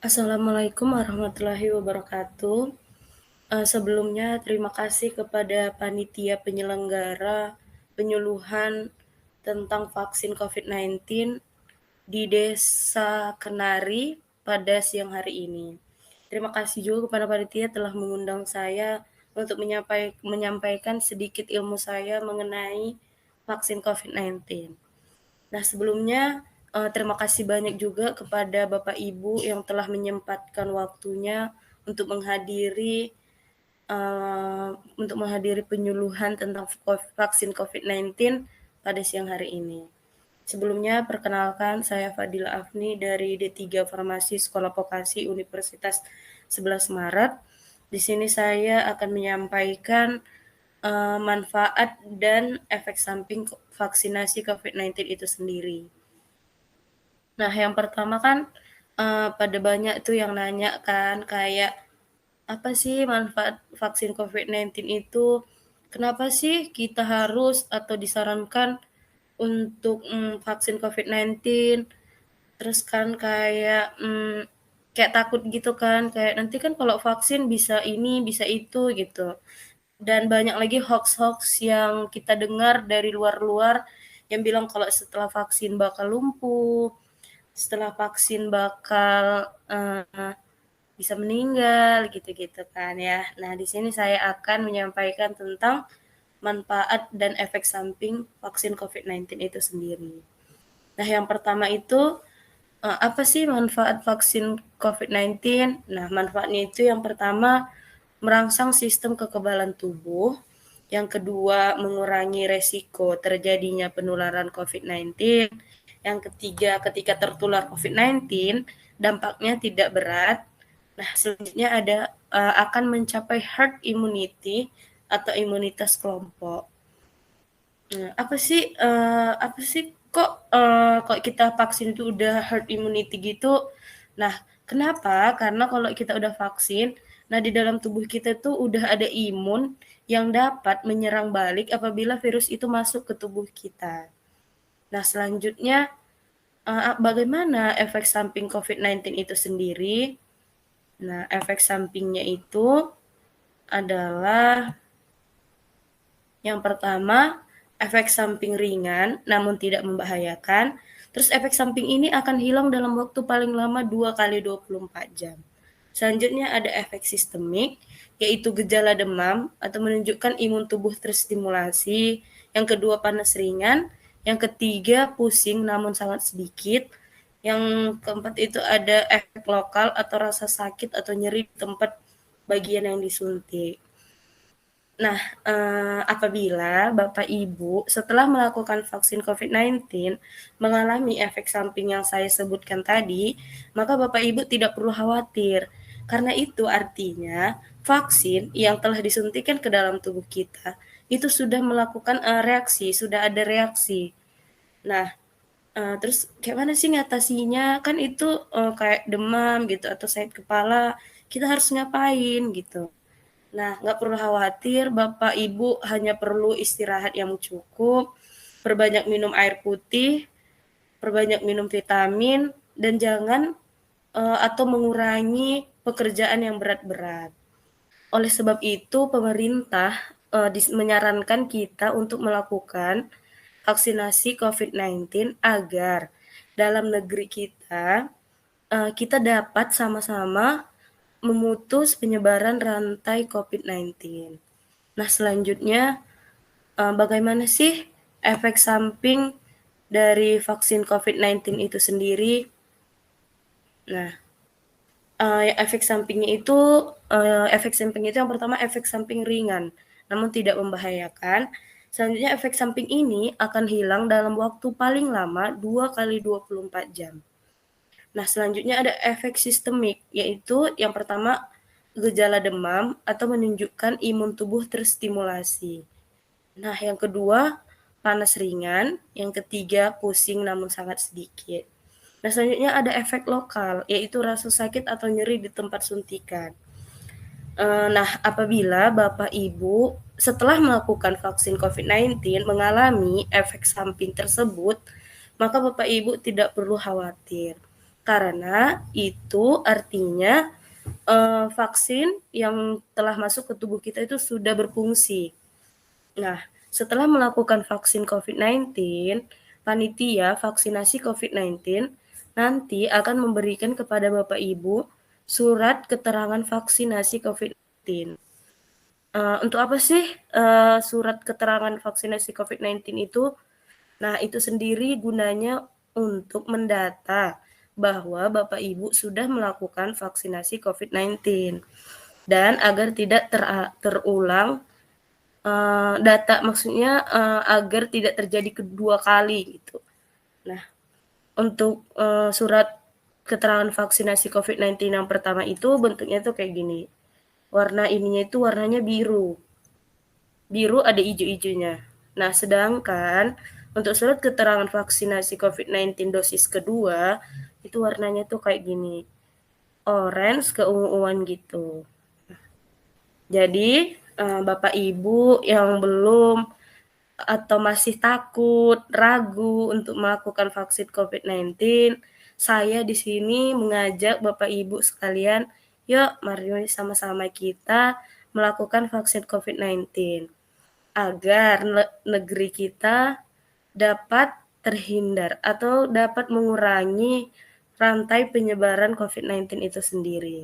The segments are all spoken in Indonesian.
Assalamualaikum warahmatullahi wabarakatuh. Sebelumnya terima kasih kepada panitia penyelenggara penyuluhan tentang vaksin COVID-19 di Desa Kenari pada siang hari ini. Terima kasih juga kepada panitia telah mengundang saya untuk menyampaikan sedikit ilmu saya mengenai vaksin COVID-19. Nah, sebelumnya, terima kasih banyak juga kepada Bapak Ibu yang telah menyempatkan waktunya untuk menghadiri penyuluhan tentang vaksin COVID-19 pada siang hari ini. Sebelumnya, perkenalkan saya Fadila Afni dari D3 Farmasi Sekolah Vokasi Universitas 11 Maret. Di sini saya akan menyampaikan manfaat dan efek samping vaksinasi COVID-19 itu sendiri. Nah, yang pertama kan, pada banyak tuh yang nanya kan kayak, "Apa sih manfaat vaksin COVID-19 itu? Kenapa sih kita harus atau disarankan untuk, vaksin COVID-19?" Terus kan kayak takut gitu kan, kayak nanti kan kalau vaksin bisa ini, bisa itu gitu. Dan banyak lagi hoax-hoax yang kita dengar dari luar-luar yang bilang kalau setelah vaksin bakal lumpuh, setelah vaksin bakal, bisa meninggal gitu-gitu kan ya. Nah, di sini saya akan menyampaikan tentang manfaat dan efek samping vaksin COVID-19 itu sendiri. Nah, yang pertama itu, apa sih manfaat vaksin COVID-19? Nah, manfaatnya itu yang pertama merangsang sistem kekebalan tubuh, yang kedua mengurangi resiko terjadinya penularan COVID-19, yang ketiga ketika tertular COVID-19 dampaknya tidak berat. Nah, selanjutnya ada akan mencapai herd immunity atau imunitas kelompok. Nah, apa sih kok kita vaksin itu udah herd immunity gitu? Nah, kenapa? Karena kalau kita udah vaksin, nah di dalam tubuh kita tuh udah ada imun yang dapat menyerang balik apabila virus itu masuk ke tubuh kita. Nah, selanjutnya, bagaimana efek samping COVID-19 itu sendiri? Nah, efek sampingnya itu adalah yang pertama, efek samping ringan namun tidak membahayakan. Terus efek samping ini akan hilang dalam waktu paling lama 2 kali 24 jam. Selanjutnya ada efek sistemik, yaitu gejala demam atau menunjukkan imun tubuh terstimulasi. Yang kedua panas ringan. Yang ketiga pusing namun sangat sedikit. Yang keempat itu ada efek lokal atau rasa sakit atau nyeri di tempat bagian yang disuntik. Nah, apabila Bapak Ibu setelah melakukan vaksin COVID-19 mengalami efek samping yang saya sebutkan tadi, maka Bapak Ibu tidak perlu khawatir. Karena itu artinya vaksin yang telah disuntikan ke dalam tubuh kita itu sudah melakukan reaksi, sudah ada reaksi. Nah, terus kayak mana sih ngatasinya? Kan itu kayak demam gitu atau sakit kepala, kita harus ngapain gitu. Nah, nggak perlu khawatir, Bapak Ibu hanya perlu istirahat yang cukup, perbanyak minum air putih, perbanyak minum vitamin, dan jangan atau mengurangi pekerjaan yang berat-berat. Oleh sebab itu, pemerintah menyarankan kita untuk melakukan vaksinasi COVID-19 agar dalam negeri kita dapat sama-sama memutus penyebaran rantai COVID-19. Nah, selanjutnya, bagaimana sih efek samping dari vaksin COVID-19 itu sendiri? Nah, efek sampingnya itu yang pertama efek samping ringan, namun tidak membahayakan. Selanjutnya efek samping ini akan hilang dalam waktu paling lama 2 kali 24 jam. Nah, selanjutnya ada efek sistemik, yaitu yang pertama gejala demam atau menunjukkan imun tubuh terstimulasi. Nah, yang kedua panas ringan, yang ketiga pusing namun sangat sedikit. Nah, selanjutnya ada efek lokal, yaitu rasa sakit atau nyeri di tempat suntikan. Nah, apabila Bapak Ibu setelah melakukan vaksin COVID-19 mengalami efek samping tersebut, maka Bapak Ibu tidak perlu khawatir. karena itu artinya vaksin yang telah masuk ke tubuh kita itu sudah berfungsi. Nah, setelah melakukan vaksin COVID-19, panitia vaksinasi COVID-19 nanti akan memberikan kepada Bapak Ibu surat keterangan vaksinasi COVID-19. Untuk apa sih surat keterangan vaksinasi COVID-19 itu? Nah, itu sendiri gunanya untuk mendata bahwa Bapak Ibu sudah melakukan vaksinasi COVID-19 dan agar tidak terulang data maksudnya agar tidak terjadi kedua kali gitu. Nah, untuk surat keterangan vaksinasi COVID-19 yang pertama itu bentuknya tuh kayak gini. Warna ininya itu warnanya biru. Biru ada ijo-ijonya. Nah, sedangkan untuk surat keterangan vaksinasi COVID-19 dosis kedua itu warnanya tuh kayak gini. Orange keunguan gitu. Jadi, Bapak Ibu yang belum atau masih takut, ragu untuk melakukan vaksin COVID-19, saya di sini mengajak Bapak Ibu sekalian, yuk mari sama-sama kita melakukan vaksin COVID-19 agar negeri kita dapat terhindar atau dapat mengurangi rantai penyebaran COVID-19 itu sendiri,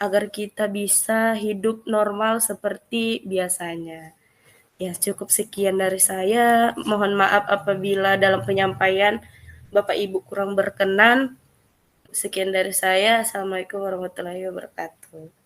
agar kita bisa hidup normal seperti biasanya. Ya, cukup sekian dari saya. Mohon maaf apabila dalam penyampaian Bapak Ibu kurang berkenan. Sekian dari saya. Assalamualaikum warahmatullahi wabarakatuh.